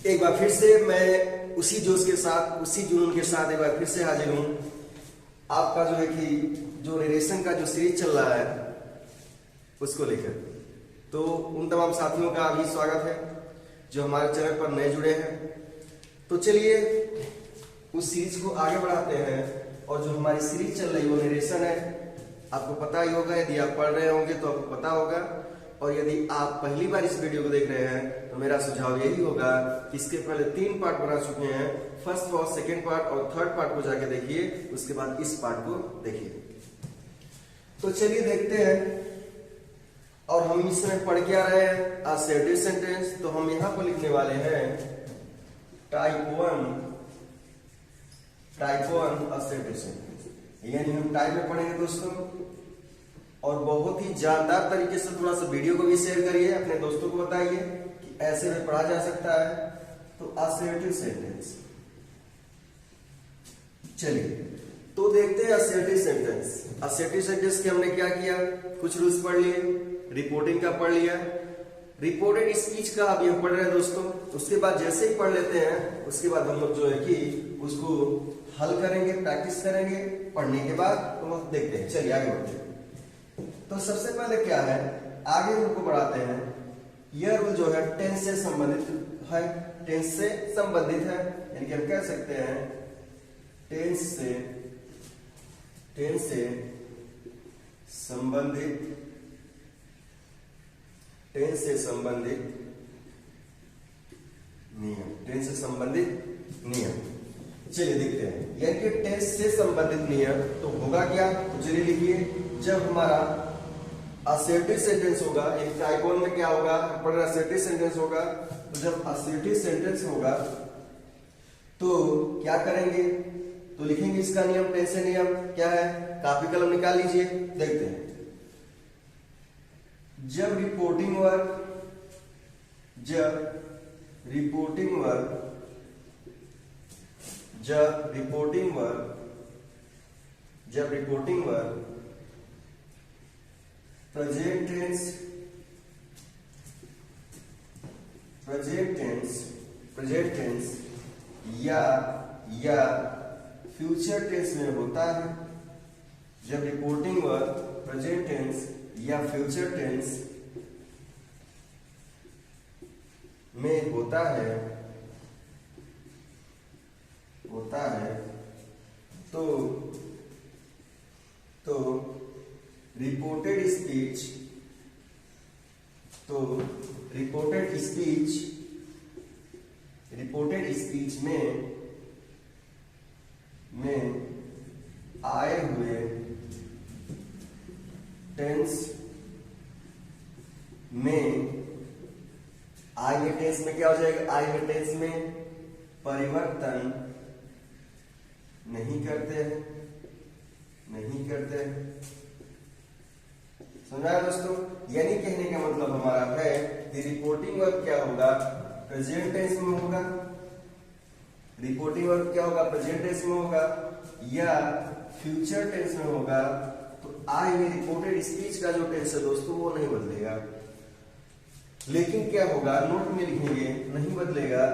एक बार फिर से मैं उसी जोश के साथ, उसी जुनून के साथ एक बार फिर से हाजिर हूँ आपका जो है कि जो नरेशन का जो सीरीज चल रहा है उसको लेकर। तो उन तमाम साथियों का भी स्वागत है जो हमारे चैनल पर नए जुड़े हैं। तो चलिए उस सीरीज को आगे बढ़ाते हैं। और जो हमारी सीरीज चल रही है वो नरेशन है, आपको पता ही होगा। यदि आप पढ़ रहे होंगे तो आपको पता होगा, और यदि आप पहली बार इस वीडियो को देख रहे हैं तो मेरा सुझाव यही होगा कि इसके पहले 3 पार्ट बना चुके हैं। फर्स्ट पार्ट, सेकेंड पार्ट और थर्ड पार्ट को जाके देखिए, उसके बाद इस पार्ट को देखिए। तो चलिए देखते हैं। और हम इसमें पढ़ के आ रहे हैं असर्टिव सेंटेंस। तो हम यहां पर लिखने वाले हैं टाइप 1 असर्टिव सेंटेंस, यानी हम टाइप में पढ़ेंगे दोस्तों। और बहुत ही जानदार तरीके से थोड़ा सा वीडियो को भी शेयर करिए, अपने दोस्तों को बताइए कि ऐसे में पढ़ा जा सकता है। तो असर्टिव सेंटेंस, चलिए तो देखते हैं असर्टिव सेंटेंस। असर्टिव सेंटेंस के हमने क्या किया, कुछ रूल्स पढ़ लिए, रिपोर्टिंग का पढ़ लिया, रिपोर्टेड स्पीच का अभी हम पढ़ रहे हैं दोस्तों। उसके बाद जैसे ही पढ़ लेते हैं उसके बाद हम लोग जो है कि उसको हल करेंगे, प्रैक्टिस करेंगे। पढ़ने के बाद तो देखते हैं। चलिए आगे बढ़ते हैं। तो सबसे पहले क्या है, आगे उनको बढ़ाते हैं। यह रूल जो है टेंस से संबंधित है, टेंस से संबंधित है, यानी कि हम कह सकते हैं टेंस से संबंधित, टेंस से संबंधित नियम, टेंस से संबंधित नियम। चलिए देखते हैं, यानी कि टेंस से संबंधित नियम तो होगा क्या। तो चलिए लिखिए, जब हमारा असर्टिव सेंटेंस होगा, एक टाइप 1 में क्या होगा, पढ़ रहे असर्टिव सेंटेंस होगा। तो जब असर्टिव सेंटेंस होगा तो क्या करेंगे, तो लिखेंगे इसका नियम। टेंस से नियम क्या है, कॉपी कलम निकाल लीजिए, देखते हैं। जब रिपोर्टिंग वर्क प्रेजेंट टेंस या फ्यूचर टेंस में होता है, जब रिपोर्टिंग वर्क प्रेजेंट टेंस या फ्यूचर टेंस में होता है तो रिपोर्टेड स्पीच में आए हुए टेंस में क्या हो जाएगा, आए हुए टेंस में परिवर्तन नहीं करते हैं। समझा दोस्तों। यानी कहने का मतलब हमारा है कि रिपोर्टिंग वर्क क्या होगा, प्रेजेंट टेंस में होगा। रिपोर्टिंग वर्क क्या होगा, प्रेजेंट टेंस में होगा या फ्यूचर टेंस में होगा। तो आई में रिपोर्टेड स्पीच का जो टेंस है दोस्तों वो नहीं बदलेगा, लेकिन क्या होगा, नोट में लिखेंगे नहीं बदलेगा।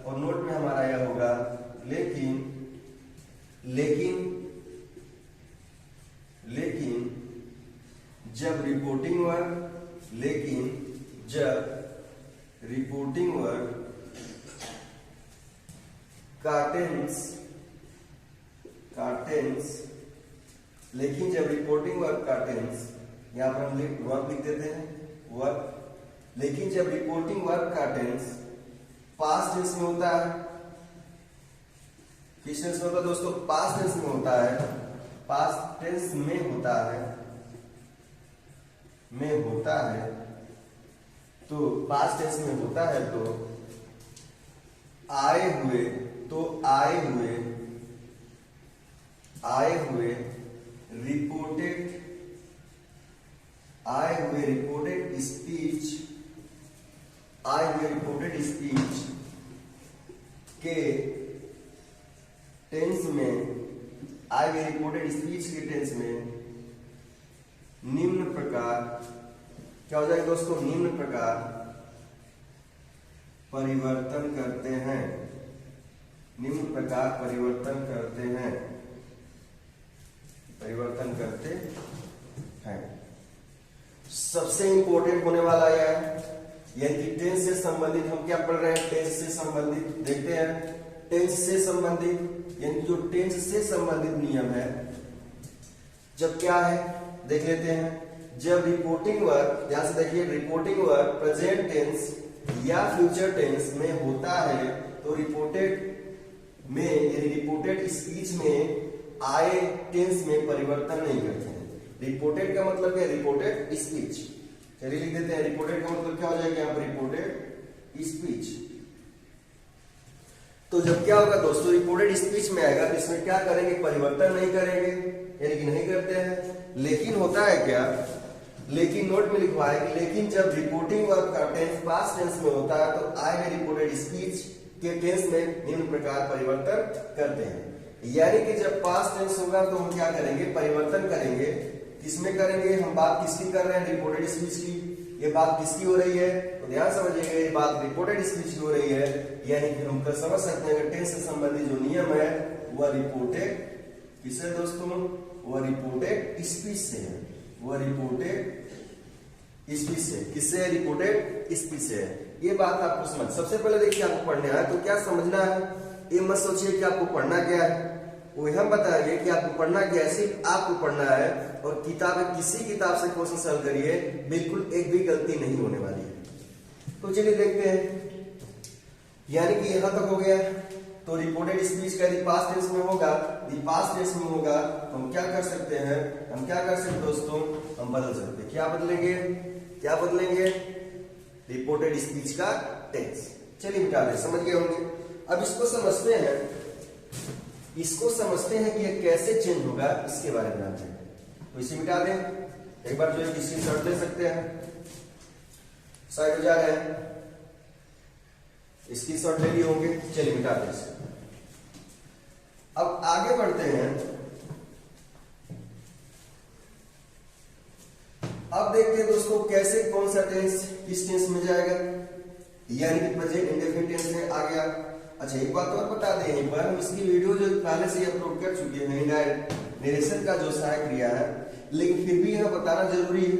और नोट में हमारा यह होगा लेकिन जब रिपोर्टिंग वर्क का टेंस, लेकिन जब रिपोर्टिंग वर्क का टेंस, यहां पर हम वर्क लिख देते हैं वर्क, लेकिन जब रिपोर्टिंग वर्क का टेंस पास्ट टेंस में होता है, किस टेंस में होता है दोस्तों, पास्ट टेंस में होता है, पास्ट टेंस में होता है, तो पास्ट टेंस में होता है तो आए हुए रिपोर्टेड स्पीच के टेंस में निम्न प्रकार क्या हो जाएगा दोस्तों, निम्न प्रकार परिवर्तन करते हैं, निम्न प्रकार परिवर्तन करते हैं, परिवर्तन करते हैं। सबसे इंपॉर्टेंट होने वाला यह है, यानी कि टेंस से संबंधित हम क्या पढ़ रहे हैं, टेंस से संबंधित देखते हैं। टेंस से संबंधित यानी जो टेंस से संबंधित नियम है, जब क्या है देख लेते हैं। जब रिपोर्टिंग वर्ब, ध्यान से देखिए, रिपोर्टिंग वर्ब प्रेजेंट टेंस या फ्यूचर टेंस में होता है तो रिपोर्टेड में यानी रिपोर्टेड स्पीच में आए टेंस में परिवर्तन नहीं करते हैं। रिपोर्टेड का मतलब क्या है, रिपोर्टेड स्पीच। चलिए लिख देते हैं, रिपोर्टेड का मतलब क्या हो जाएगा यहाँ पर, रिपोर्टेड स्पीच। तो जब क्या होगा दोस्तों, रिपोर्टेड स्पीच में आएगा तो इसमें क्या करेंगे, परिवर्तन नहीं करेंगे, यानी कि नहीं करते हैं। लेकिन होता है क्या, लेकिन नोट में लिखवा है कि लेकिन जब रिपोर्टिंग वर्ब का टेंस पास्ट टेंस में होता है तो आएगा रिपोर्टेड स्पीच के टेंस में निम्न प्रकार परिवर्तन करते हैं। यानी कि जब पास्ट टेंस होगा तो हम क्या करेंगे, परिवर्तन करेंगे। किसमें करेंगे, हम बात किसकी कर रहे हैं, रिपोर्टेड स्पीच की। ये बात किसकी हो रही है, तो ध्यान समझिएगा, ये बात रिपोर्टेड स्पीच की हो रही है। यानी कि हम समझ सकते हैं कि टेंस से संबंधित जो नियम है वह रिपोर्टेड किससे दोस्तों, वह रिपोर्टेड स्पीच से है, वह रिपोर्टेड स्पीच से, किससे, रिपोर्टेड स्पीच से है। ये बात आपको समझ, सबसे पहले देखिए आपको पढ़ने आया तो क्या समझना है, ये मत सोचिए कि आपको पढ़ना क्या है, वो हम बताएंगे कि आपको पढ़ना क्या है, सिर्फ आपको पढ़ना है। और किताब, किसी किताब से क्वेश्चन सॉल्व करिए, बिल्कुल एक भी गलती नहीं होने वाली है। तो चलिए देखते हैं, यानी कि यहां तक हो गया। तो रिपोर्टेड स्पीच का यदि पास्ट टेंस में होगा, यदि पास्ट टेंस में होगा तो हम क्या कर सकते हैं, हम क्या कर सकते हैं दोस्तों, हम बदल सकते हैं। क्या बदलेंगे, क्या बदलेंगे, रिपोर्टेड स्पीच का टेंस। चलिए मिटा दें, समझ गए होंगे। अब इसको समझते हैं, इसको समझते हैं कि ये कैसे चेंज होगा, इसके बारे में जानते हैं। तो इसे मिटा दें, एक बार जो है स्क्रीनशॉट ले सकते हैं, साइड हो जा रहे हैं, स्क्रीनशॉट ले लिए होंगे। चलिए मिटा दें इसे। अब आगे बढ़ते हैं। अब देखते हैं दोस्तों कैसे कौन सा टेंस किस टेंस में जाएगा, यानी कि प्रेजेंट इंडेफिनिट टेंस में आ गया। अच्छा एक बात और बता दें, एक बार हम इसकी वीडियो जो पहले से अपलोड कर चुके हैं, इनडायरेक्ट नरेशन का जो सहायक क्रिया है, लेकिन फिर भी यह बताना जरूरी है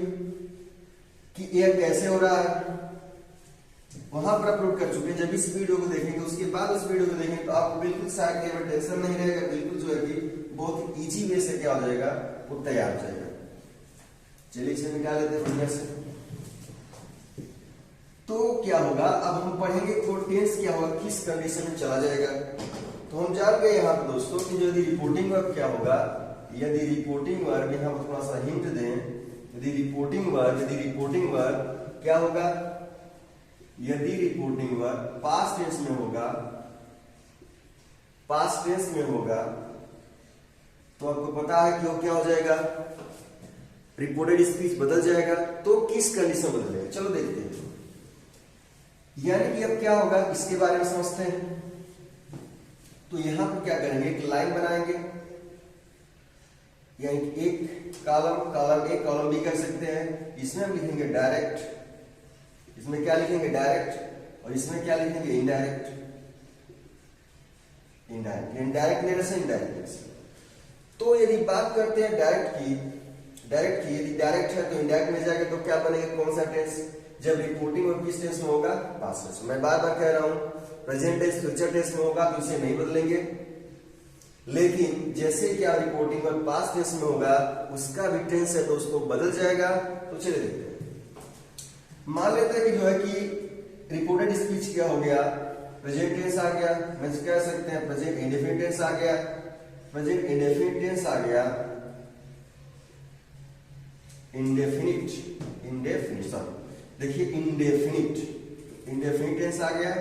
कि यह कैसे हो रहा है, वहां पर अपलोड कर चुके हैं। जब इस वीडियो को देखेंगे उसके बाद उस वीडियो को देखेंगे तो आपको बिल्कुल सहायक क्रिया में टेंशन नहीं रहेगा, बिल्कुल जो है कि बहुत इजी वे से क्या हो जाएगा, वो तैयार हो जाएगा। चलिए इसे मिटा लेते हैं बढ़िया से। तो क्या होगा, अब हम पढ़ेंगे तो टेंस क्या होगा, किस कंडीशन में चला जाएगा। तो हम जान गए यहाँ पे दोस्तों कि यदि रिपोर्टिंग वर्ब क्या होगा, यदि रिपोर्टिंग वर्ब, यहाँ पर थोड़ा सा हिंट दें, यदि रिपोर्टिंग वर्ब क्या होगा, यदि रिपोर्टिंग वर्ब पास्ट टेंस में होगा, पास्ट टेंस में होगा तो आपको पता है कि वो क्या हो जाएगा, रिपोर्टेड स्पीच बदल जाएगा। तो किस कंडीशन बदलेगा, चलो देखते हैं। यानी कि अब क्या होगा, इसके बारे में समझते हैं। तो यहां पर क्या करेंगे, एक लाइन बनाएंगे, यानी कि एक कॉलम ए कॉलम बी कर सकते हैं। इसमें हम लिखेंगे डायरेक्ट, इसमें क्या लिखेंगे, डायरेक्ट, और इसमें क्या लिखेंगे, indirect. Indirect narration, indirect narration. तो यदि बात करते हैं डायरेक्ट की, यदि डायरेक्ट है तो इनडायरेक्ट में जाएगा तो क्या बनेगा, कौन सा टेंस, जब रिपोर्टिंग और किस टेंस में होगा, पास्ट टेंस। मैं बार बार कह रहा हूं, प्रेजेंट टेंस फ्यूचर टेंस में होगा तो इसे नहीं बदलेंगे। लेकिन जैसे कि रिपोर्टिंग और पास्ट टेंस में होगा, उसका भी टेंस है दोस्तों बदल जाएगा। तो चलिए देखते हैं। मान लेते हैं कि जो है कि रिपोर्टेड स्पीच क्या हो गया, प्रेजेंट टेंस आ गया, मैं कह सकते हैं प्रेजेंट इंडेफिनिट टेंस आ गया, प्रेजेंट इंडेफिनिट टेंस आ गया, इंडेफिनिट सॉरी देखिए इंडेफिनिट टेंस आ गया,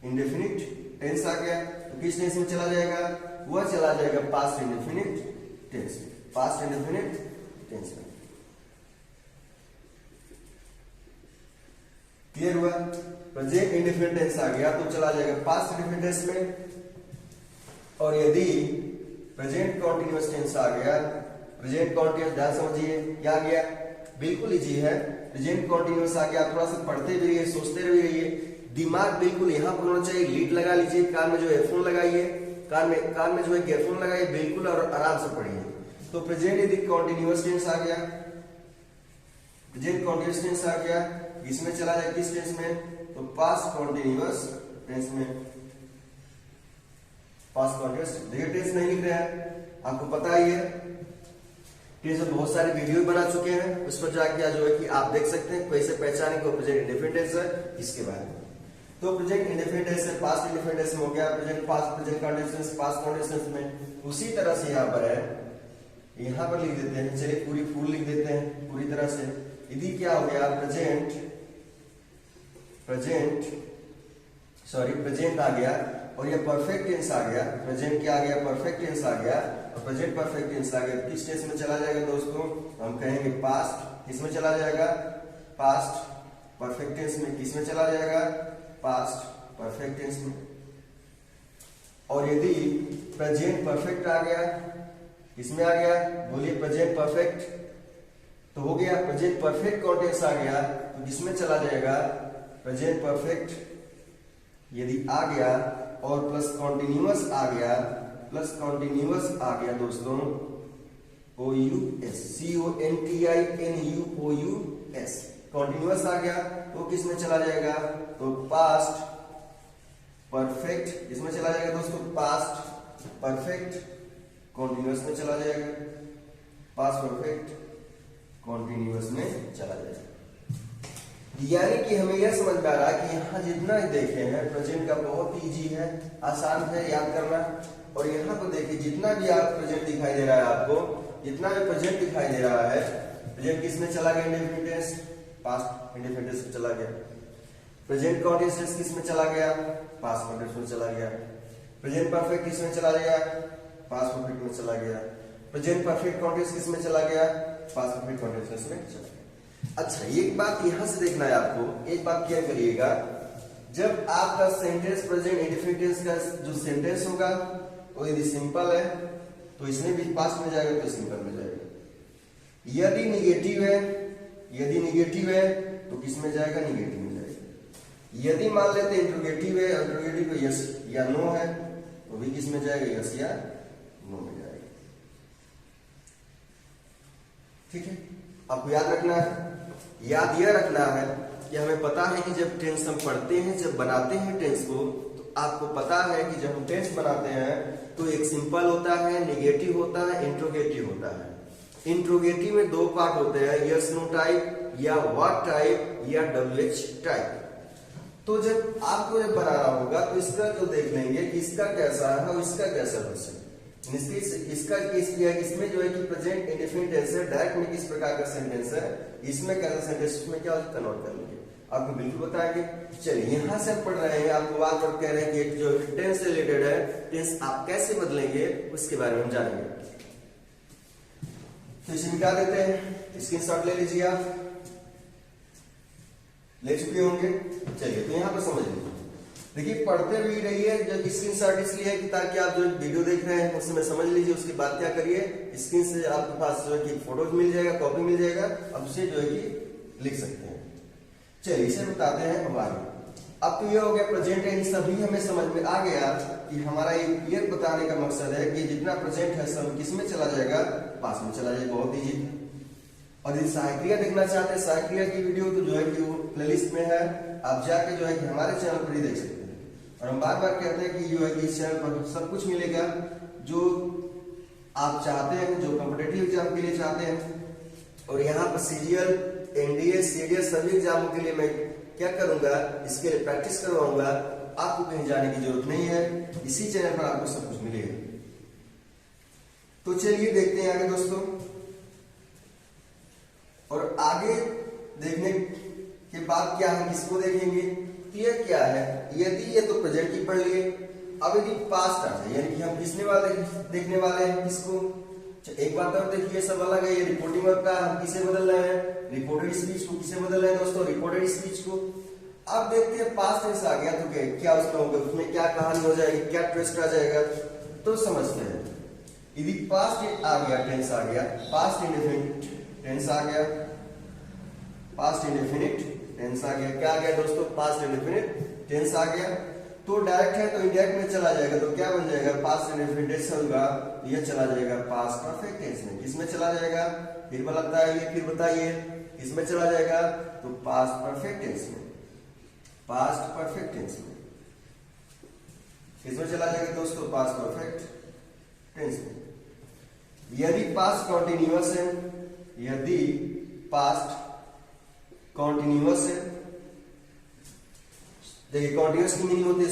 इंडेफिनिट टेंस आ गया। तो किस टेंस में चला जाएगा, वह चला जाएगा past indefinite tense, past indefinite tense में। क्लियर हुआ, प्रेजेंट इंडेफिनिट टेंस आ गया तो चला जाएगा पास्ट इंडेफिनिट टेंस में। और यदि प्रेजेंट कॉन्टिन्यूअस टेंस आ गया, प्रेजेंट कॉन्टिन्यूअस, ध्यान समझिए क्या गया, बिल्कुल इजी है। प्रेजेंट कॉन्टिन्यूअस आ गया। थोड़ा सा पढ़ते भी रहिए, सोचते भी रहिए, दिमाग बिल्कुल यहाँ पर होना चाहिए। लीड लगा लीजिए, कान में जो हेडफोन लगाइए, कान में जो है ईयरफोन लगाइए बिल्कुल, और आराम से पढ़िए। तो प्रेजेंट यदि कॉन्टिन्यूअस टेंस आ गया, प्रेजेंट कॉन्टिन्यूअस टेंस आ गया, इसमें चला जाए किस टेंस में, तो पास्ट कॉन्टिन्यूअस टेंस में। पास्ट कॉन्टिन्यूअस, देखिए टेंस नहीं लिख रहे हैं, आपको पता ही है, टेंस में बहुत सारे वीडियो बना चुके हैं, उस पर जाके जो है कि आप देख सकते हैं कैसे पहचाने को प्रेजेंट इंडेफिनिट टेंस है, इसके बारे में। तो प्रेजेंट इंडेफिनिट टेंस है, पास्ट इंडेफिनिट टेंस में हो गया, present past, present continuous, past continuous में। उसी तरह से यहाँ पर है, यहाँ पर लिख देते हैं, चलिए पूरी फुल लिख देते हैं पूरी तरह से। यदि क्या हो गया, प्रेजेंट आ गया, और ये परफेक्ट टेंस आ गया, प्रेजेंट क्या आ गया, परफेक्ट टेंस आ गया, और प्रेजेंट परफेक्ट टेंस आ गया। किस टेंस में चला जाएगा दोस्तों, हम कहेंगे पास्ट। किसमें चला जाएगा, पास्ट परफेक्ट टेंस में। किसमें चला जाएगा, पास्ट परफेक्ट टेंस में। और यदि प्रेजेंट परफेक्ट आ गया, इसमें आ गया, बोलिए प्रेजेंट परफेक्ट, तो हो गया प्रेजेंट परफेक्ट कॉन्टेंस आ गया, तो किसमें चला जाएगा, प्रेजेंट परफेक्ट यदि आ गया और प्लस कॉन्टिन्यूअस आ गया, प्लस कॉन्टिन्यूअस आ गया दोस्तों, OUS, CONTINUOUS, कॉन्टिन्यूअस आ गया, तो किसमें चला जाएगा, तो पास्ट परफेक्ट, इसमें चला जाएगा दोस्तों, पास्ट परफेक्ट कॉन्टिन्यूअस में चला जाएगा, पास्ट परफेक्ट कॉन्टिन्यूअस में चला जाएगा। यानी कि हमें यह समझ में आ रहा है कि यहाँ जितना देखे हैं प्रेजेंट का बहुत इजी है, आसान है याद करना। और यहाँ पर देखिए जितना भी आप प्रेजेंट दिखाई दे रहा है आपको, जितना भी प्रेजेंट दिखाई दे रहा है, प्रेजेंट किसमें चला गया, indefinite tense, past indefinite tense में चला गया। प्रेजेंट कंटीन्यूअस टेंस किसमें चला गया, पास्ट कंटीन्यूअस में चला गया। प्रेजेंट परफेक्ट किसमें चला गया, पास्ट परफेक्ट में चला गया। प्रेजेंट परफेक्ट कंटीन्यूअस किसमें चला गया, पास्ट परफेक्ट कंटीन्यूअस में चला गया। अच्छा, एक बात यहां से देखना है आपको, एक बात क्या करिएगा, जब आपका सेंटेंस प्रेजेंट इंडेफिनिट टेंस का जो सेंटेंस होगा वो यदि सिंपल है तो इसमें भी पास्ट में जाएगा, तो सिंपल में जाएगा। यदि निगेटिव है तो किसमें जाएगा, निगेटिव में जाएगा। यदि मान लेते इंट्रोगेटिव है, इंट्रोगेटिव में यस या नो है, तो भी किसमें जाएगा, यस या नो में जाएगा। ठीक है, आपको याद रखना है, याद यह रखना है कि हमें पता है कि जब टेंस हम पढ़ते हैं, जब बनाते हैं टेंस को, तो आपको पता है कि जब हम टेंस बनाते हैं तो एक सिंपल होता है, नेगेटिव होता है, इंट्रोगेटिव होता है। इंट्रोगेटिव में दो पार्ट होते हैं, यस नो टाइप या व्हाट टाइप या WH टाइप। तो जब आपको जब बनाना होगा तो इसका जो देख लेंगे कि इसका कैसा है और इसका कैसा है। इसका केस किया है, इसमें जो है कि प्रेजेंट इंडेफिनिट टेंस है, डायरेक्ट में किस प्रकार का सेंटेंस है, इसमें कैसा सेंटेंस, उसमें क्या कन्वर्ट कर लेंगे, आपको बिल्कुल बताएंगे। चलिए यहाँ से हम पढ़ रहे हैं, आपको बात बात कह रहे हैं कि जो टेंस से रिलेटेड है, टेंस आप कैसे बदलेंगे उसके बारे में हम जानेंगे। तो इसे मिटा देते हैं, स्क्रीनशॉट ले लीजिए, आप ले चुके होंगे। चलिए तो यहाँ पर समझ लीजिए, देखिए पढ़ते भी रहिए, जब स्क्रीनशॉट इसलिए है कि ताकि आप जो वीडियो देख रहे हैं उसमें समझ लीजिए, उसके बाद क्या करिए, स्क्रीन से आपके पास जो है कि फोटोज मिल जाएगा, कॉपी मिल जाएगा, अब उसे जो है कि लिख सकते हैं। चलिए इसे बताते हैं अब आगे। अब तो ये हो गया प्रेजेंट टेंस, सभी हमें समझ में आ गया कि हमारा ये बताने का मकसद है कि जितना प्रेजेंट है सब किसमें चला जाएगा, पास्ट में चला जाएगा, बहुत ईजी। और यदि सहायक क्रिया देखना चाहते हैं, सहायक क्रिया की वीडियो तो जो है कि वो प्लेलिस्ट में है, आप जाके जो है कि हमारे चैनल पर ही देख सकते हैं। और हम बार बार कहते हैं कि जो है कि इस चैनल पर सब कुछ मिलेगा जो आप चाहते हैं, जो कॉम्पिटिटिव एग्जाम के लिए चाहते हैं। और यहाँ पर CGL, NDA, CDS सभी एग्जामों के लिए मैं क्या करूंगा, इसके लिए प्रैक्टिस करवाऊंगा, आपको कहीं जाने की जरूरत नहीं है, इसी चैनल पर आपको सब कुछ मिलेगा। तो चलिए देखते हैं आगे दोस्तों। और आगे देखने के बाद क्या है, किसको देखेंगे, तो ये क्या है, यदि ये तो प्रेजेंट की पढ़ लिए, अब यदि पास्ट आ जाए, यानी कि हम किसने वाले देखने वाले हैं, किसको। एक बात और देखिए, सब अलग है, ये रिपोर्टिंग वर्ब का हम किसे बदल रहे हैं, रिपोर्टेड स्पीच को किसे बदल रहे हैं दोस्तों, रिपोर्टेड स्पीच को। अब देखते हैं पास्ट टेंस आ गया तो क्या उसका होगा, उसमें क्या कहानी हो जाएगी, क्या ट्विस्ट आ जाएगा, तो समझते हैं। यदि पास्ट आ गया, टेंस आ गया, पास्ट इंडेफिनिट टेंस आ गया, पास्ट इंडेफिनिट टेंस आ गया। क्या आ गया दोस्तों? पास्ट इंडेफिनिट टेंस आ गया। तो डायरेक्ट है तो इंडायरेक्ट में चला जाएगा, तो क्या बन जाएगा? पास्ट इंडेफिनिट टेंस होगा, यह चला जाएगा पास्ट परफेक्ट टेंस में। किसमें चला जाएगा? फिर बताइए, फिर बताइए किसमें चला जाएगा? तो पास्ट परफेक्ट टेंस में। पास्ट परफेक्ट टेंस में किसमें चला जाएगा दोस्तों? पास्ट परफेक्ट टेंस में। यदि पास्ट कॉन्टिन्यूअस है, यदि पास्ट कॉन्टिन्यूअस है, देखिए कॉन्टिन्यूअस की मीनिंग होती है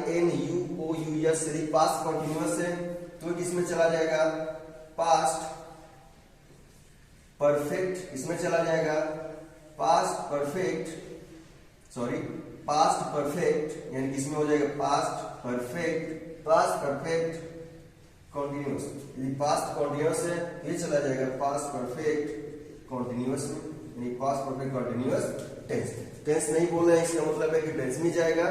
CONTINUOUS। यदि पास्ट कॉन्टिन्यूअस है तो किसमें चला जाएगा? Past perfect. किसमें चला जाएगा? Past perfect, sorry past perfect, यानी किसमें हो जाएगा? Past perfect, past perfect continuous. यदि पास्ट कॉन्टिन्यूअस है ये चला जाएगा पास्ट परफेक्ट कॉन्टिन्यूअस में, यानी past perfect continuous tense. Tense नहीं बोल रहे हैं, इसका मतलब है कि टेंस में जाएगा।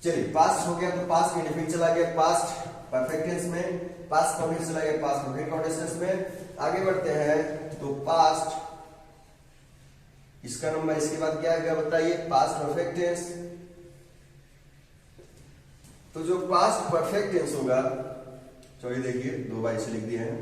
चलिए पास्ट हो गया तो पास्ट इंडेफिनिट चला गया पास्ट परफेक्ट टेंस में, पास्ट कॉन्टिन्यूअस चला गया पास्ट परफेक्ट कॉन्टिन्यूअस में। आगे बढ़ते हैं तो पास्ट, इसका नंबर इसके बाद क्या आएगा बताइए? Past perfect tense. तो जो पास्ट परफेक्ट टेंस होगा, चलिए देखिए 2 बार इसे लिख दिए हैं।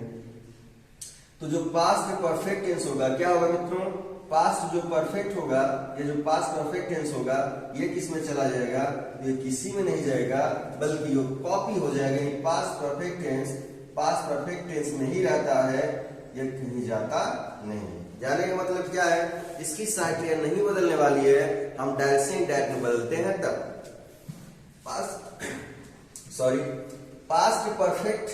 तो जो पास्ट परफेक्ट टेंस होगा क्या होगा मित्रों? पास्ट जो परफेक्ट होगा, ये जो पास्ट परफेक्ट टेंस होगा ये किस में चला जाएगा? ये किसी में नहीं जाएगा बल्कि ये कॉपी हो जाएगा। यानी past perfect tense past perfect tense में ही रहता है, ये कहीं जाता नहीं। जाने का मतलब क्या है? इसकी साइड क्रिया नहीं बदलने वाली है, हम डायरेक्ट से इनडायरेक्ट में बदलते हैं तब। Past perfect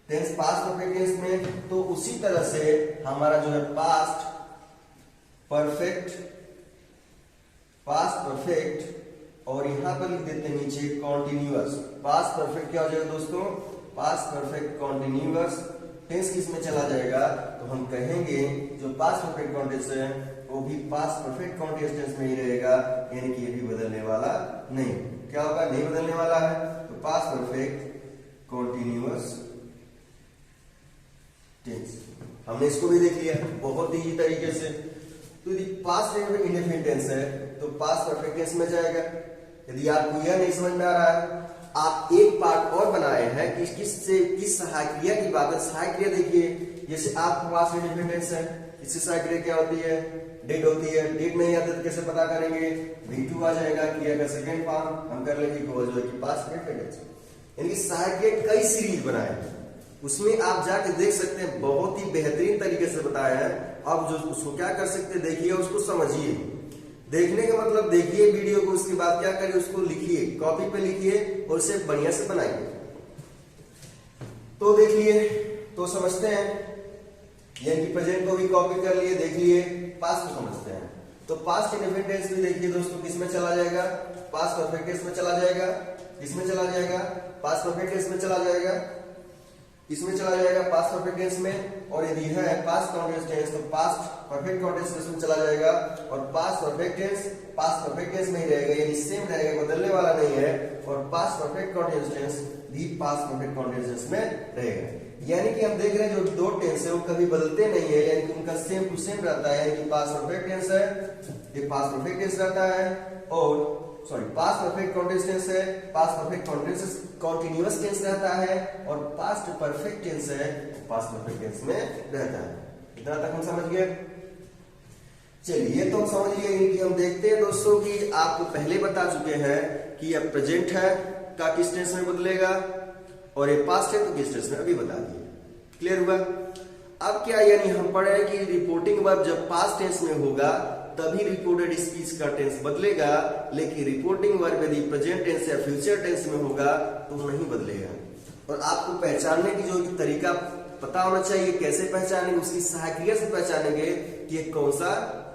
tense past perfect tense में तो उसी तरह से हमारा जो है पास्ट परफेक्ट और यहां पर लिख देते हैं नीचे कॉन्टिन्यूअस। पास्ट परफेक्ट क्या हो जाएगा दोस्तों? पास्ट परफेक्ट कॉन्टिन्यूअस टेंस किस में चला जाएगा? तो हम कहेंगे जो पास्ट परफेक्ट कॉन्टिन्यूअस है वो भी पास्ट परफेक्ट कॉन्टिन्यूअस टेंस में ही रहेगा, यानी कि ये भी बदलने वाला नहीं। क्या होगा? नहीं बदलने वाला है। तो पास्ट परफेक्ट कॉन्टिन्यूअस टेंस हमने इसको भी देख लिया बहुत ही तरीके से। तो यदि पास्ट इंडेफिनिट टेंस है तो पास्ट परफेक्ट टेंस में जाएगा। यदि आपको यह नहीं समझ में आ रहा है, आप एक पार्ट और बनाए हैं कि किस सहायक क्रिया की बात है। सहायक क्रिया देखिए, जैसे आपके पास इंडेफिनिट टेंस है, इससे सहायक क्रिया क्या होती है? डेट होती है। डेट नहीं आता तो कैसे पता करेंगे? V2 आ जाएगा, क्रिया का सेकंड फॉर्म हम कर लेंगे कि पास्ट परफेक्ट टेंस। यानी कि सहायक क्रिया कई सीरीज बनाए हैं, उसमें आप जाके देख सकते हैं, बहुत ही बेहतरीन तरीके से बताया है। अब जो उसको क्या कर सकते हैं देखिए, उसको समझिए। देखने का मतलब देखिए वीडियो को, उसके बाद क्या करिए? उसको लिखिए, कॉपी पे लिखिए और उसे बढ़िया से बनाइए। तो देखिए, तो समझते हैं, यानी कि प्रेजेंट को भी कॉपी कर लिए, देख लिए, पास्ट को समझते हैं। तो पास्ट इंडेफिनिट टेंस भी देखिए दोस्तों किसमें चला जाएगा? पास्ट परफेक्ट टेंस में चला जाएगा। किसमें चला जाएगा? पास्ट परफेक्ट टेंस में चला जाएगा। इसमें चला जाएगा पास्ट परफेक्ट टेंस में। और यदि है पास्ट कॉन्टिन्यूअस टेंस तो पास्ट परफेक्ट कॉन्टिन्यूअस टेंस में चला जाएगा। और past perfect tense past perfect tense में ही रहेगा, यानी सेम रहेगा, बदलने वाला नहीं है। और पास्ट परफेक्ट कॉन्टिन्यूअस टेंस भी पास्ट परफेक्ट कॉन्टिन्यूअस टेंस में रहेगा। यानी कि हम देख रहे हैं जो दो टेंस है वो कभी बदलते नहीं है, यानी कि उनका सेम टू सेम रहता है। यानी कि पास्ट परफेक्ट टेंस है, ये पास्ट परफेक्ट टेंस रहता है, और पास्ट परफेक्ट कॉन्टिन्यूअस टेंस है, पास्ट परफेक्ट कॉन्टिन्यूअस टेंस रहता है, और पास्ट परफेक्ट टेंस है, पास्ट परफेक्ट टेंस में रहता है। इतना तक हम समझ गए। चलिए, ये तो हम समझ लिए कि हम देखते हैं दोस्तों कि आपको पहले बता चुके हैं कि अब प्रेजेंट है का किस टेंस में बदलेगा, और ये पास्ट है तो किस टेंस में, अभी बता दिए। क्लियर हुआ? अब क्या, यानी हम पढ़ रहे हैं कि रिपोर्टिंग वर्ब जब पास्ट टेंस में होगा तभी रिपोर्टेड स्पीच का टेंस बदलेगा, लेकिन रिपोर्टिंग वर्ब यदि प्रेजेंट टेंस या फ्यूचर टेंस में होगा तो नहीं बदलेगा। और आपको पहचानने की जो तरीका पता होना चाहिए, कैसे पहचानेंगे, उसकी सहायक क्रिया से पहचानेंगे कि कौन सा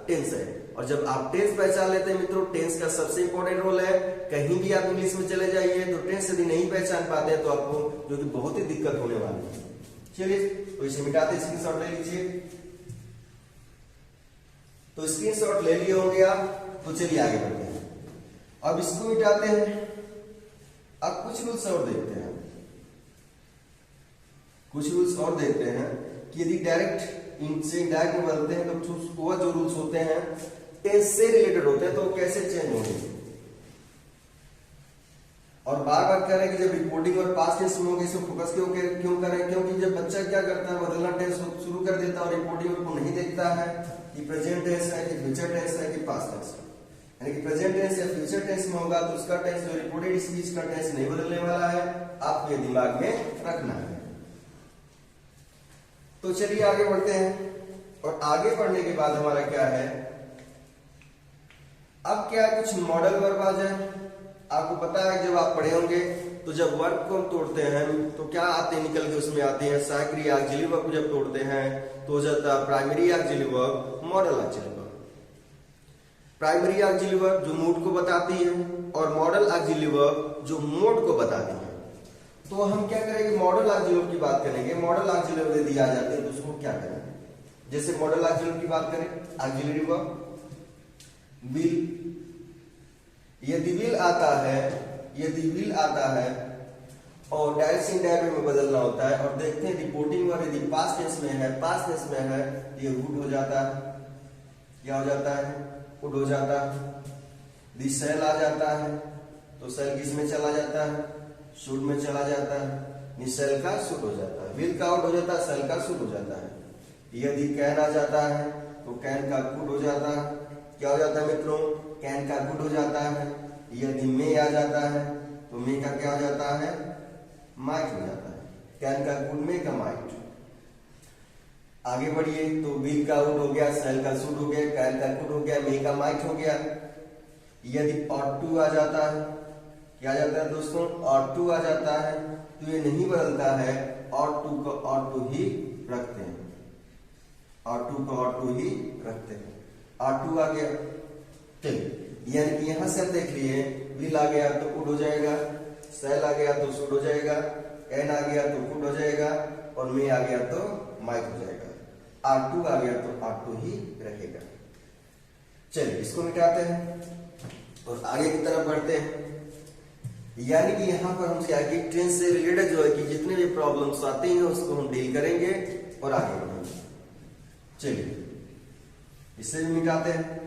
टेंस है। और जब आप टेंस पहचान लेते हैं मित्रों, टेंस का सबसे इंपॉर्टेंट रोल है। कहीं भी आप इंग्लिश में चले जाइए तो टेंस यदि नहीं पहचान पाते हैं तो आपको जो कि बहुत ही दिक्कत होने वाली है। चलिए, तो इसे मिटाते, स्क्रीनशॉट ले लीजिए। तो स्क्रीनशॉट ले लिए होंगे आप, तो चलिए आगे बढ़ते हैं। अब इसको मिटाते हैं। अब कुछ रूल्स और देखते हैं, कुछ रूल्स और देखते हैं कि यदि डायरेक्ट इनसे इनडायरेक्ट में बदलते हैं तो वह जो रूल्स होते हैं टेंस से रिलेटेड होते हैं, तो कैसे चेंज होंगे। और बार बार कह रहे हैं कि जब रिपोर्टिंग और पास्ट टेंस में होंगे इसमें फोकस क्यों करें, क्योंकि जब बच्चा क्या करता है बदलना टेंस शुरू कर देता है और रिपोर्टिंग को नहीं देखता है कि प्रेजेंट टेंस है कि फ्यूचर टेंस है कि पास्ट टेंस है। यानी कि प्रेजेंट टेंस या फ्यूचर टेंस में होगा तो उसका टेंस जो रिपोर्टेड स्पीच का टेंस नहीं बदलने वाला है, आपको ये दिमाग में रखना है। तो चलिए आगे बढ़ते हैं। और आगे बढ़ने के बाद हमारा क्या है, अब क्या कुछ मॉडल वर्ब आ जाए। आपको पता है जब आप पढ़े होंगे तो जब वर्ब को हम तोड़ते हैं तो क्या आते हैं निकल के, उसमें आते हैं सहायक ऑक्सिलरी वर्ब को जब तोड़ते हैं तो हो जाता है primary auxiliary verb, model auxiliary verb. Primary auxiliary verb जो मूड को बताती है और मॉडल ऑक्सिलरी वर्ब जो मोड को बताती है। तो हम क्या करेंगे, मॉडल ऑक्सिलरी वर्ब की बात करेंगे। मॉडल ऑक्सिलरी वर्ब यदि आ जाते हैं तो उसको क्या करेंगे, जैसे मॉडल ऑक्सिलरी वर्ब की बात करें, ऑक्सिलरी वर्ब विल, यदि विल आता है और डायरेक्ट से इनडायरेक्ट में बदलना होता है। और देखते हैं रिपोर्टिंग वर्ब यदि पास्ट टेंस में है तो ये वुड हो जाता है, क्या हो जाता है, वुड हो जाता है। दी सेल आ जाता है तो सेल किस में चला जाता है, शुड में चला जाता है, सेल का शुड हो जाता है। विल का आउट हो जाता है, सेल का शुड हो जाता है। यदि कैन आ जाता है तो कैन का कुड हो जाता है, क्या हो जाता है मित्रों, कैन का कुड हो जाता है। यदि मे आ जाता है तो मे का क्या हो जाता है, माइट हो जाता है। कैन का कुड, मे का माइट। आगे बढ़िए तो विल का आउट हो गया, सेल का शुड हो गया, कैन का कुड हो गया, मे का माइट हो गया। यदि ऑट टू आ जाता है, क्या आ जाता है दोस्तों, ऑट टू आ जाता है तो ये नहीं बदलता है, ऑट टू को ऑट टू ही रखते हैं, ऑट टू को ऑट टू ही रखते हैं। ऑट टू आ गया, चलिए यानी कि यहां से आप देख लिए विल आ गया तो कुड हो जाएगा, सेल आ गया तो शुड हो जाएगा, कैन आ गया तो कुड हो जाएगा और मे आ गया तो माइट हो जाएगा। ऑट टू आ गया तो ऑट टू ही रहेगा। चलिए इसको मिटाते हैं और आगे की तरफ बढ़ते हैं। यानी कि यहां पर हम क्या कि टेंस से रिलेटेड जो है कि जितने भी प्रॉब्लम्स आते हैं उसको हम डील करेंगे और आगे बढ़ेंगे। चलिए इसे भी मिटाते हैं।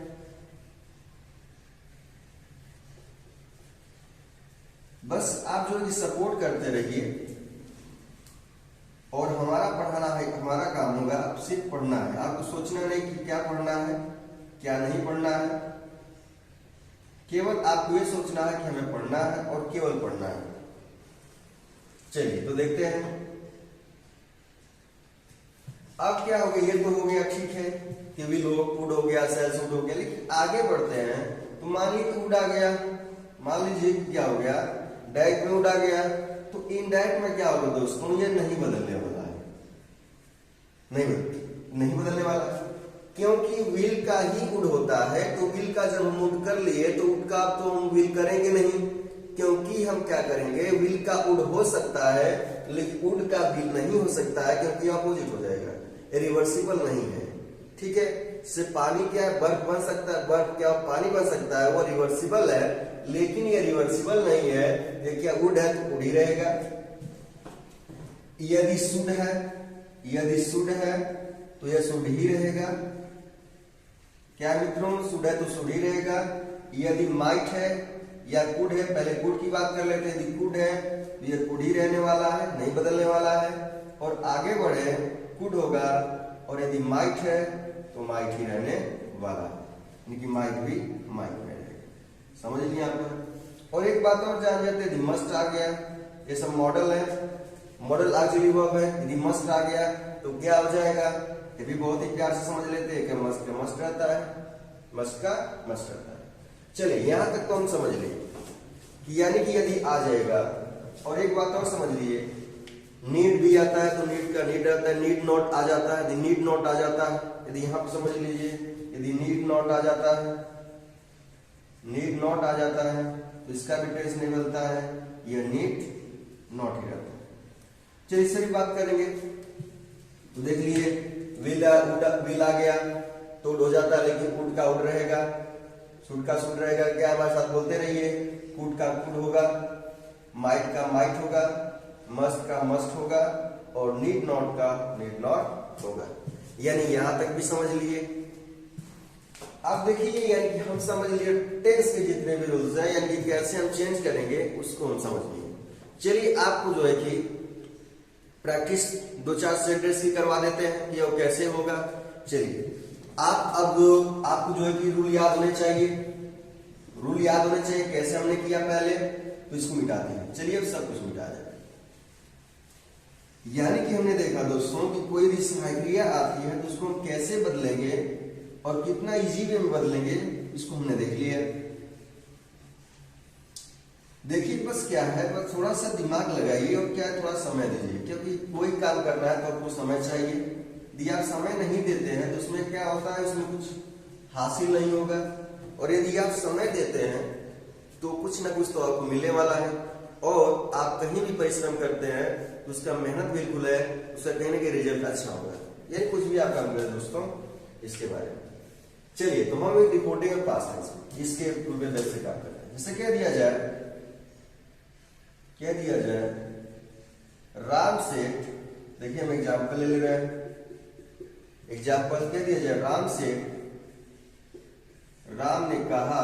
बस आप जो है सपोर्ट करते रहिए और हमारा पढ़ाना है, हमारा काम होगा अब सिर्फ पढ़ना है। आपको सोचना नहीं कि क्या पढ़ना है क्या नहीं पढ़ना है, केवल आपको ये सोचना है कि हमें पढ़ना है और केवल पढ़ना है। चलिए तो देखते हैं अब क्या हो गया। ये तो हो गया ठीक है कि विल हो, कुड हो गया, सेल शुड हो गया, लेकिन आगे बढ़ते हैं तो मान लीजिए उड आ गया, मान लीजिए क्या हो गया, डायरेक्ट में उड आ गया तो इनडायरेक्ट में क्या होगा दोस्तों, ये नहीं बदलने वाला है, नहीं बदलने वाला, क्योंकि विल का ही उड होता है। तो विल का जब हम उड कर लिए तो उड का तो हम विल करेंगे नहीं, क्योंकि हम क्या करेंगे, विल का उड हो सकता है लेकिन उड का विल नहीं हो सकता है, क्योंकि अपोजिट हो जाएगा, रिवर्सिबल नहीं है। ठीक है, से पानी क्या है, बर्फ बन सकता है, बर्फ क्या पानी बन सकता है, वो रिवर्सिबल है, लेकिन ये रिवर्सिबल नहीं है। ये क्या उड है तो उड ही रहेगा। यदि शुड है तो यह शुड ही रहेगा। क्या मित्रों, शुड है तो शुड ही रहेगा। यदि माइट है या कुड है, पहले कुड की बात कर लेते हैं, यदि कुड है तो यह कुड ही रहने वाला है, नहीं बदलने वाला है। और आगे बढ़े कुड होगा और यदि माइट है तो माइट ही रहने वाला है, यानी कि माइट भी माइट में रहेगा। समझ लिया आपको। और एक बात और जान जाते हैं, यदि मस्ट आ गया, ये सब मॉडल है, मॉडल ऑक्सिलरी वर्ब है, यदि मस्ट आ गया तो क्या हो जाएगा, ये भी बहुत ही प्यार से समझ लेते हैं कि मस्ट का मस्ट रहता है, मस्ट का मस्ट रहता है। चलिए यहां तक तो हम समझ लिए कि यानी कि यदि आ जाएगा। और एक बात और समझ लिए, नीड भी आता है तो नीड का नीड रहता है, नीड नॉट आ जाता है, यदि नीड नॉट आ जाता है, यदि यहां पर समझ लीजिए, यदि नीड नॉट आ जाता है, नीड नॉट आ जाता है तो इसका भी टेंस नहीं बदलता है, यह नीड नॉट ही रहता है। चलिए इससे भी बात करेंगे तो देख लीजिए, विल आ गया तो उड हो जाता है, लेकिन उड का उड रहेगा, शुड का शुड रहेगा। क्या हमारे साथ बोलते रहिए, कुड का कुड होगा, माइट का माइट होगा, मस्ट का मस्ट होगा और नीड नॉट का नीड नॉट होगा। यानी यहां तक भी समझ लिए। अब देखिए यानी कि हम समझ लिए टेंस के जितने भी रूल्स हैं, यानी कि कैसे हम चेंज करेंगे उसको हम समझ लिए। चलिए आपको जो है कि प्रैक्टिस 2-4 सेंटेंस की करवा देते हैं कि वो कैसे होगा। चलिए आप अब आपको जो है कि रूल याद होने चाहिए, रूल याद होने चाहिए कैसे हमने किया पहले, तो इसको मिटाते हैं। चलिए अब सब कुछ मिटा दें। यानी कि हमने देखा दोस्तों कि कोई भी सहायक क्रिया आती है तो उसको हम कैसे बदलेंगे और कितना इजी वे में बदलेंगे इसको हमने देख लिया। देखिए बस क्या है, बस थोड़ा सा दिमाग लगाइए और क्या थोड़ा समय दीजिए, क्योंकि कोई काम करना है तो आपको समय चाहिए। यदि आप समय नहीं देते हैं तो उसमें क्या होता है, उसमें कुछ हासिल नहीं होगा। और यदि आप समय देते हैं तो कुछ ना कुछ तो आपको मिलने वाला है। और आप कहीं भी परिश्रम करते हैं तो उसका मेहनत बिल्कुल है, उसका कहीं ना कहीं रिजल्ट अच्छा होगा। यानी कुछ भी आप काम करें दोस्तों इसके बारे में। चलिए तो हम एक रिपोर्टिंग और पास्ट टेंस इसके बेस से काम करते हैं। जैसे क्या दिया जाए, राम सेठ, देखिए हम एग्जाम्पल ले रहे हैं। एग्जाम्पल क्या दिया जाए, राम सेठ राम ने कहा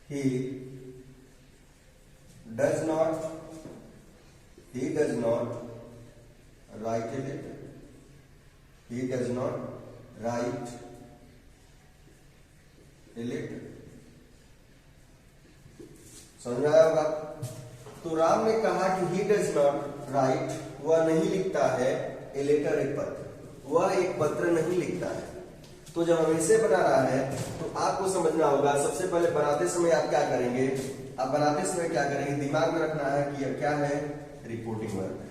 he does not write a letter. He does not write a letter. समझ में आया होगा। तो राम ने कहा कि he does not write, वह नहीं लिखता है, a letter, एक पत्र, वह एक पत्र नहीं लिखता है। तो जब हम इसे बना रहा है तो आपको समझना होगा, सबसे पहले बनाते समय आप क्या करेंगे, दिमाग में रखना है कि यह क्या है, रिपोर्टिंग वर्ब।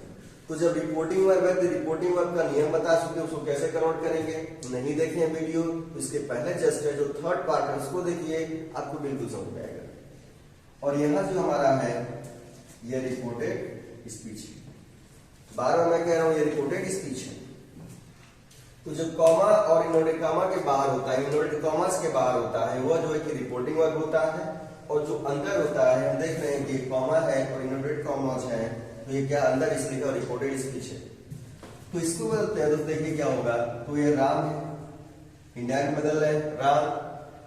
तो जब रिपोर्टिंग वर्ब है तो रिपोर्टिंग वर्ब का नियम बता चुके, उसको कैसे कन्वर्ट करेंगे, नहीं देखे वीडियो तो इसके पहले जस्ट है जो थर्ड पार्ट है उसको देखिए, आपको बिल्कुल समझ में आएगा। और यहाँ जो हमारा है यह रिपोर्टेड स्पीच, बार बार मैं कह रहा हूं ये रिपोर्टेड स्पीच है। तो जो कॉमा और इन्वर्टेड कॉमा के बाहर होता है, इन्वर्टेड कॉमास के बाहर होता है, वह जो है कि रिपोर्टिंग वर्ब होता है। और जो अंदर होता है, हम देख रहे हैं कि कॉमा है और इन्वर्टेड कॉमास है, तो ये क्या अंदर इसलिए का रिपोर्टेड स्पीच है। तो इसको बदलते हैं तो देखिए क्या होगा, तो ये राम है, इंडिया में बदल रहे हैं राम,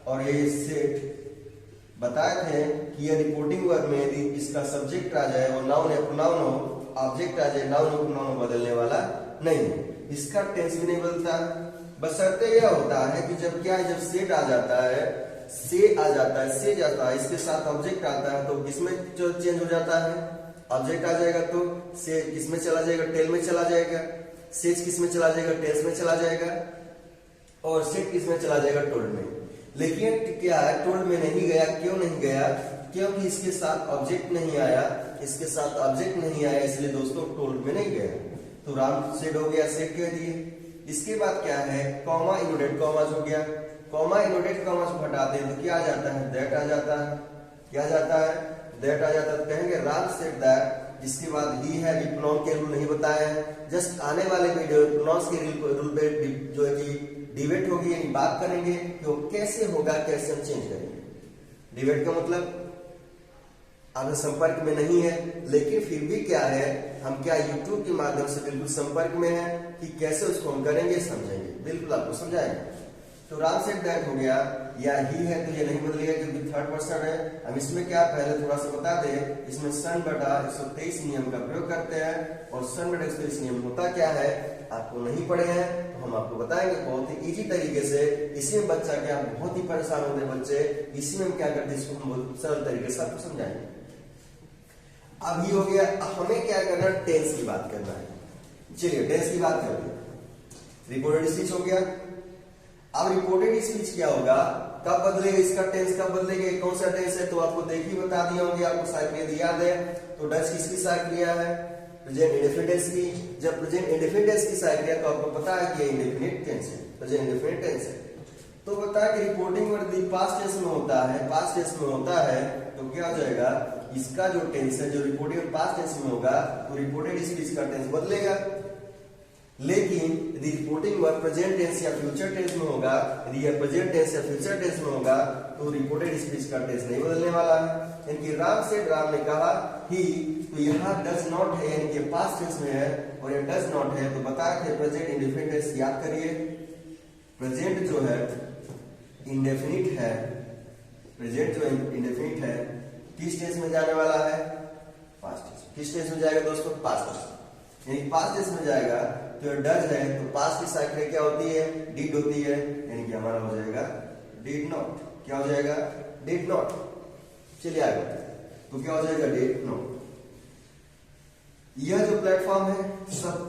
और ये सेठ। बताए थे कि यह रिपोर्टिंग वर्ब में यदि इसका सब्जेक्ट आ जाए और नाउन है, प्रोनाउन हो, ऑब्जेक्ट आ जाए, नाउन हो, प्रोनाउन बदलने वाला नहीं है, इसका टेंस भी नहीं बदलता। बशर्ते यह होता है कि जब क्या है, जब सेट आ जाता है, से जाता है, इसके साथ ऑब्जेक्ट आता है, तो किसमें जो चेंज हो जाता है, ऑब्जेक्ट आ जाएगा तो से किसमें चला जाएगा, टेल में चला जाएगा, सेज किसमें चला जाएगा, टेल्स में चला जाएगा, और सेट किसमें चला जाएगा, टोल्ड में। लेकिन क्या है, टोल्ड में नहीं गया, क्यों नहीं गया, क्योंकि इसके साथ ऑब्जेक्ट नहीं आया, इसलिए दोस्तों टोल्ड में नहीं गया। तो राम सेड हो गया, सेड कह दिए। इसके बाद क्या है, कॉमा इनवर्टेड कॉमास हो गया, कॉमा इनवर्टेड कॉमास को हटाते हैं तो क्या आ जाता है, दैट आ जाता है, क्या आ जाता है, दैट आ जाता है। तो कहेंगे राम सेड दैट, जिसके बाद ही है, प्रोनाउन के रूल नहीं बताए हैं, जस्ट आने वाले वीडियो प्रोनाउंस के रूल पे जो है कि डिबेट होगी, यानी बात करेंगे कि वो कैसे होगा, कैसे हम चेंज करेंगे। डिबेट का मतलब अगर संपर्क में नहीं है, लेकिन फिर भी क्या है, हम क्या यूट्यूब के माध्यम से बिल्कुल संपर्क में है कि कैसे उसको हम करेंगे, समझेंगे, बिल्कुल आपको समझाएंगे। तो राम सेड दैट हो गया, या ही है तो ये नहीं बदलेगा क्योंकि थर्ड पर्सन है। हम इसमें क्या पहले थोड़ा सा बता दें, इसमें सन बटा 123 नियम का प्रयोग करते हैं। और सन बटा 123 नियम होता क्या है, आपको नहीं पढ़े हैं तो हम आपको बताएंगे बहुत ही इजी तरीके से। इसी में बच्चा क्या बहुत ही परेशान होते हैं बच्चे, इसी में हम क्या करते हैं, इसको हम बहुत सरल तरीके से आपको समझाएंगे। अब ये हो गया, हमें क्या करना है, टेंस की बात करना है। चलिए टेंस की बात करते हैं। रिपोर्टेड स्पीच हो गया। अब रिपोर्टेड स्पीच क्या होगा, कब बदलेगा, इसका टेंस कब बदलेगा, कौन सा टेंस है, तो आपको देखिए बता दिया होंगे, आपको साइक्लिया याद है। तो डच किसकी साइक्लिया है, प्रेजेंट इंडेफिनिट की। जब प्रेजेंट इंडेफिनिट की साइक्लिया तो आपको पता है कि इंडेफिनिट टेंस है, प्रेजेंट इंडेफिनिट टेंस है। तो बताया कि रिपोर्टिंग वर्ब पास्ट टेंस में होता है, तो क्या हो जाएगा, इसका जो टेंस है, जो रिपोर्टिंग पास्ट टेंस में होगा, तो रिपोर्टेड स्पीच का टेंस बदलेगा। लेकिन यदि रिपोर्टिंग वर्ब प्रेजेंट टेंस या फ्यूचर टेंस में होगा, यदि यह प्रेजेंट टेंस या फ्यूचर टेंस में होगा, तो रिपोर्टेड स्पीच का टेंस नहीं बदलने वाला है। यानी कि राम सेड, राम ने कहा ही, तो यहाँ डज नॉट है यानी कि पास्ट टेंस में है और ये डज नॉट है, तो बताया थे प्रेजेंट इंडेफिनिट टेंस याद करिए। प्रेजेंट जो है इंडेफिनिट है, प्रेजेंट जो इंडेफिनिट है किस टेंस में जाने वाला है? Past tense. किस टेंस में जाएगा दोस्तों? Past tense. यानी पास्ट टेंस में जाएगा तो डज है तो पास्ट की साइकिल क्या होती है? डिड होती है, यानी कि हमारा हो जाएगा डिड नॉट। क्या हो जाएगा? Did not. चलिए आगे, तो क्या हो जाएगा? Did not. यह जो प्लेटफॉर्म है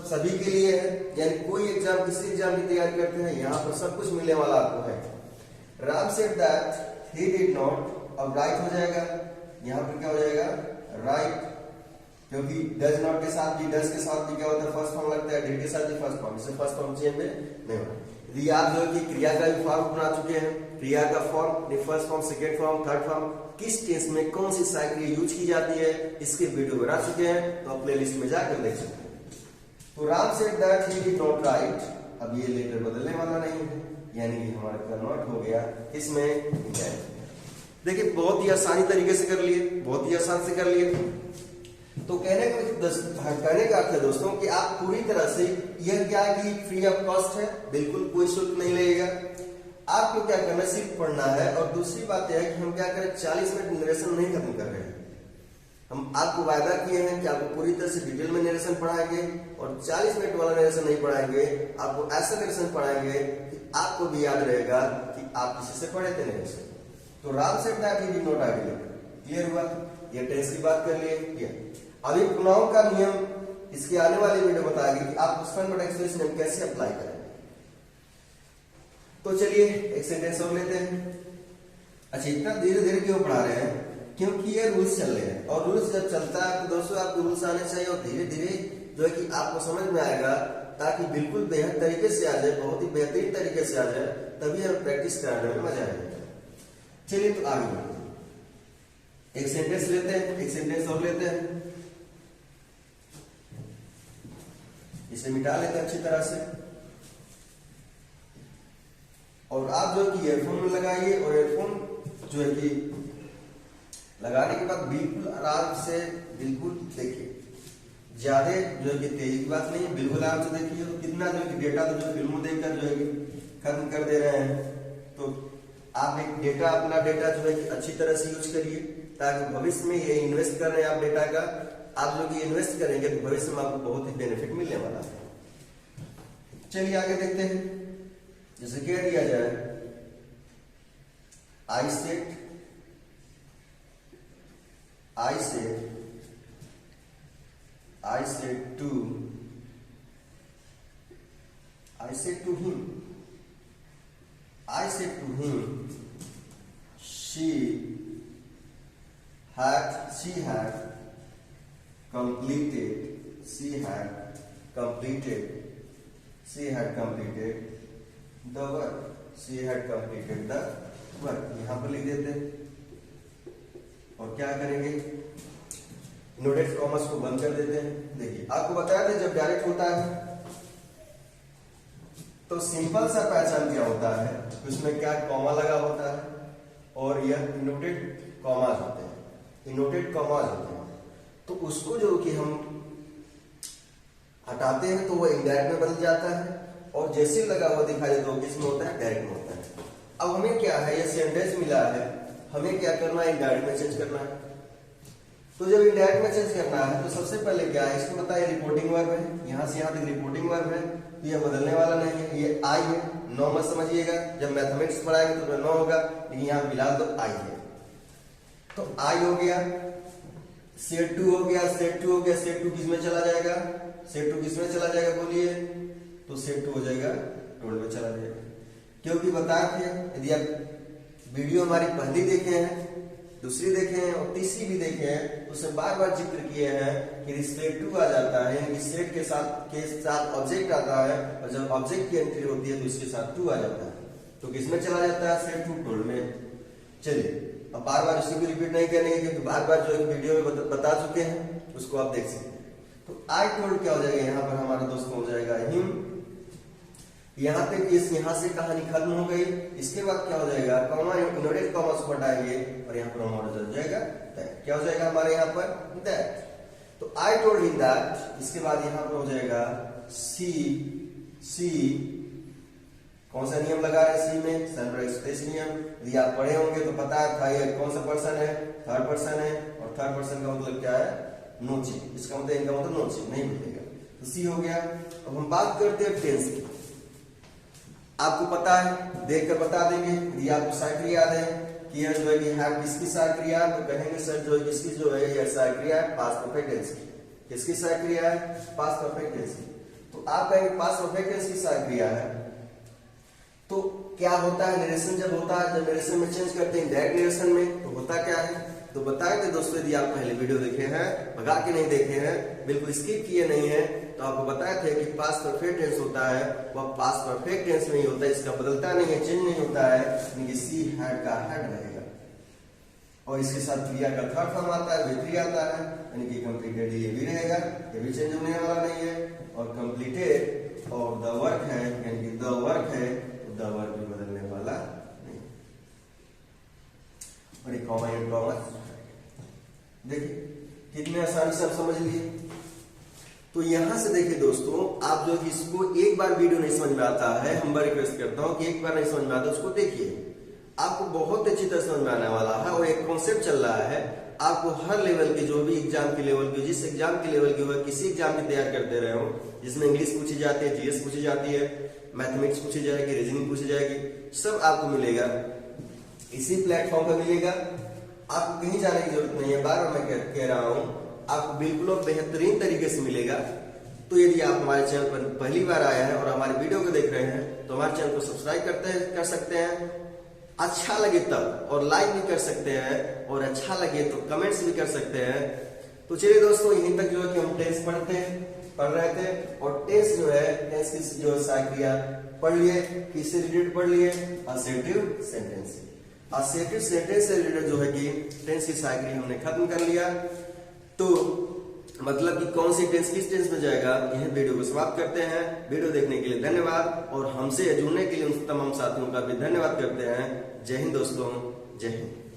सभी के लिए है, यानी कोई एग्जाम, किसी एग्जाम की तैयारी करते हैं यहाँ पर सब कुछ मिलने वाला आपको है। Ram said that he did not, अब राइट हो जाएगा, यहाँ पर क्या हो जाएगा? राइट, क्योंकि डज नॉट के साथ भी, डज के साथ भी क्या होता है? फर्स्ट फॉर्म लगता है, डिड के साथ भी फर्स्ट फॉर्म, इससे फर्स्ट फॉर्म चेंज नहीं होगा। यदि आप जो कि क्रिया का भी फॉर्म बना चुके हैं, क्रिया का form, first form, second form, third form, किस टेंस में कौन सी साइकिल यूज की जाती है, इसके वीडियो बना चुके हैं, तो आप प्लेलिस्ट में जाकर देख सकते हैं। तो Ram said that he did not right, अब ये लेटर बदलने वाला नहीं है, यानी कि हमारा कन्वर्ट हो गया इसमें इंडेफिनिट। देखिए बहुत ही आसानी तरीके से कर लिए, बहुत ही आसान से कर लिए। तो कहने का अर्थ है दोस्तों कि आप पूरी तरह से, यह क्या है कि फ्री ऑफ कॉस्ट है, बिल्कुल कोई शुल्क नहीं लगेगा। आपको क्या करना है? सिर्फ पढ़ना है। और दूसरी बात यह है कि हम क्या करें, 40 मिनट नरेशन नहीं खत्म कर रहे हैं। हम आपको वायदा किए हैं कि आपको पूरी तरह से डिटेल में नरेशन पढ़ाएंगे और 40 मिनट वाला नरेशन नहीं पढ़ाएंगे, आपको ऐसा नरेशन पढ़ाएंगे कि आपको भी याद रहेगा कि आप किसी से पढ़े थे नरेशन। तो Ram said that he did not idea, clear हुआ? ये टेंस की बात कर लिए, क्लियर। अभी प्रोनाउन का नियम इसके आने वाली वीडियो बताएगी कि आप क्वेश्चन बट एक्सप्रेशन कैसे अप्लाई करें। तो चलिए एक सेंटेंस और लेते हैं। अच्छा, इतना धीरे धीरे क्यों पढ़ा रहे हैं? क्योंकि ये रूल्स चल रहे हैं और रूल्स जब चलता है तो दोस्तों आपको रूल्स आने चाहिए और धीरे धीरे जो है कि आपको समझ में आएगा, ताकि बिल्कुल बेहद तरीके से आ जाए, बहुत ही बेहतरीन तरीके से आ जाए, तभी हमें प्रैक्टिस कराने में मजा आएगा। चलिए तो आगे बढ़ते हैं, एक सेंटेंस लेते हैं, एक सेंटेंस और लेते हैं, इसे मिटा लेते हैं अच्छी तरह से। और आप जो है कि ईयरफोन में लगाइए और ईयरफोन जो है कि लगाने के बाद बिल्कुल आराम से, बिल्कुल देखिए, ज्यादा जो है कि तेजी की बात नहीं है, बिल्कुल आराम से देखिए। तो कितना जो है कि डेटा तो जो फिल्मों देखकर जो है कि खत्म कर दे रहे हैं, तो आप एक डेटा, अपना डेटा जो है कि अच्छी तरह से यूज करिए, ताकि भविष्य में ये इन्वेस्ट कर रहे हैं आप डेटा का, आप जो कि इन्वेस्ट करेंगे तो भविष्य में आपको बहुत ही बेनिफिट मिलने वाला है। चलिए आगे देखते हैं, जैसे कह दिया जाए, I said to him she had completed the work। यहां पर लिख देते हैं और क्या करेंगे, इनवर्टेड कॉमर्स को बंद कर देते हैं। देखिए आपको बताया था जब डायरेक्ट होता है तो सिंपल सा पहचान क्या होता है, उसमें क्या कॉमा लगा होता है और यह इनवर्टेड कॉमास होते हैं, तो उसको जो कि हम हटाते हैं तो वो इनडायरेक्ट में बदल जाता है, और जैसे लगा हुआ दिखाई देता है तो किसमें होता है? डायरेक्ट में होता है। अब हमें क्या है, ये सेंटेंस मिला है, हमें क्या करना है? इनडायरेक्ट में चेंज करना है। तो जब इनडायरेक्ट में चेंज करना है तो सबसे पहले क्या है, इसको बताया रिपोर्टिंग वर्ब है, यहां से यहां तक रिपोर्टिंग वर्ब है, तो ये बदलने वाला नहीं है, ये आई है, नो मत समझिएगा, जब मैथमेटिक्स पढ़ाएंगे तो नो होगा, लेकिन यहाँ फिलहाल तो आई है। तो आई हो गया, सेट टू हो गया, सेट टू किस में चला जाएगा? बोलिए, तो सेट टू हो जाएगा टोल्ड में चला जाएगा। क्योंकि बताए थे, यदि आप वीडियो हमारी पहली देखे हैं, दूसरी देखे हैं और तीसरी भी देखे हैं, तो उसमें बार बार जिक्र किए हैं कि सेट टू आ जाता है, यानी सेट के साथ ऑब्जेक्ट आता है, और जब ऑब्जेक्ट की एंट्री होती है तो इसके साथ टू आ जाता है, तो किसमें चला जाता है? सेट टू टोल्ड में। चलिए अब बार बार इसी को रिपीट नहीं करेंगे, क्योंकि बार बार जो वीडियो में बता चुके हैं, उसको आप देख सकते हैं। तो आई टोल्ड क्या हो जाएगा, यहाँ पर हमारा दोस्त हो जाएगा हिम, यहाँ तक इस यहाँ से कहानी खत्म हो गई। इसके बाद क्या हो जाएगा, कॉमा इनवर्टेड कॉमा को हटाएंगे और यहाँ पर हमारा हो जाएगा दैट। क्या हो जाएगा हमारे यहाँ पर दैट। तो आई टोल्ड हिम दैट, इसके बाद यहाँ पर हो जाएगा सी कौन सा नियम लगा है सी में, सेल्फ एक्सप्रेस नियम। यदि आप पढ़े होंगे तो पता है था ये कौन सा पर्सन है, थर्ड पर्सन है, और थर्ड पर्सन का मतलब क्या है, नो चेंज। इसका मतलब इनका मतलब नो चेंज, नहीं मिलेगा। तो सी हो गया। अब हम बात करते हैं टेंस की। आपको पता है, देखकर बता देंगे। यदि आपको साइक्री याद है कि यह जो है कि हैव किसकी साइक्रिया, तो कहेंगे सर जो है किसकी जो है यह साइक्रिया है पास्ट परफेक्ट टेंस की। किसकी साइक्रिया है, पास्ट परफेक्ट टेंस की। तो आप कहेंगे पास्ट परफेक्ट टेंस की साइक्रिया है, तो क्या होता है नरेशन जब होता है, जब नरेशन में चेंज करते हैं डायरेक्ट नरेशन में, तो होता क्या है, तो बताए थे दोस्तों। यदि आप पहले वीडियो देखे हैं, भगा के नहीं देखे हैं, बिल्कुल स्किप किए नहीं है, तो आपको बताए थे कि पास्ट परफेक्ट टेंस होता है वह पास्ट परफेक्ट टेंस में ही होता है, इसका बदलता नहीं है, चेंज नहीं होता है, यानी सी हैड का हैड रहेगा। और इसके साथ क्रिया का थर्ड फॉर्म आता है, विक्री आता है, यानी कि कंप्लीटेड ये भी रहेगा, ये भी चेंज होने वाला नहीं है। और कंप्लीटेड और द वर्क है, यानी कि द वर्क है, द वर्क भी बदलने वाला नहीं। और एक कॉमा एंड कॉमा, देखिए कितने आसानी से आप समझ लिए। तो यहां से देखिए दोस्तों, आप जो इसको एक बार वीडियो नहीं समझ में आता है, हम बार रिक्वेस्ट करता हूं कि एक बार नहीं समझ में आता उसको देखिए, आपको बहुत अच्छी तरह समझ में आने वाला है। और एक कॉन्सेप्ट चल रहा है, आपको हर लेवल के जो भी एग्जाम के लेवल के, जिस एग्जाम के लेवल के हो, किसी एग्जाम की तैयार करते रहे हो, जिसमें इंग्लिश पूछी जाती है, जीएस पूछी जाती है, मैथमेटिक्स पूछी जाएगी, रीजनिंग पूछी जाएगी, सब आपको मिलेगा इसी प्लेटफॉर्म पर मिलेगा। आपको कहीं जाने की जरूरत नहीं है, बार बार मैं कह रहा हूं, आपको बिल्कुल और बेहतरीन तरीके से मिलेगा। तो यदि आप हमारे चैनल पर पहली बार आए हैं और हमारे वीडियो को देख रहे हैं, तो हमारे चैनल को सब्सक्राइब कर सकते हैं, अच्छा लगे तब, और लाइक भी कर सकते हैं, और अच्छा लगे तो कमेंट्स भी कर सकते हैं। तो चलिए दोस्तों, यहीं तक जो है कि हम टेंस पढ़ रहे थे, और टेंस जो है, टेंस की जो साइक्रिया पढ़ लिए, किससे रिलेटेड पढ़ लिए, असर्टिव सेंटेंस। असर्टिव सेंटेंस से रिलेटेड जो है कि टेंस की साइक्रिया हमने खत्म कर लिया। तो मतलब कि कौन सी टेंस किस टेंस में जाएगा, यह वीडियो को समाप्त करते हैं। वीडियो देखने के लिए धन्यवाद, और हमसे जुड़ने के लिए उन तमाम साथियों का भी धन्यवाद करते हैं। जय हिंद दोस्तों, जय हिंद।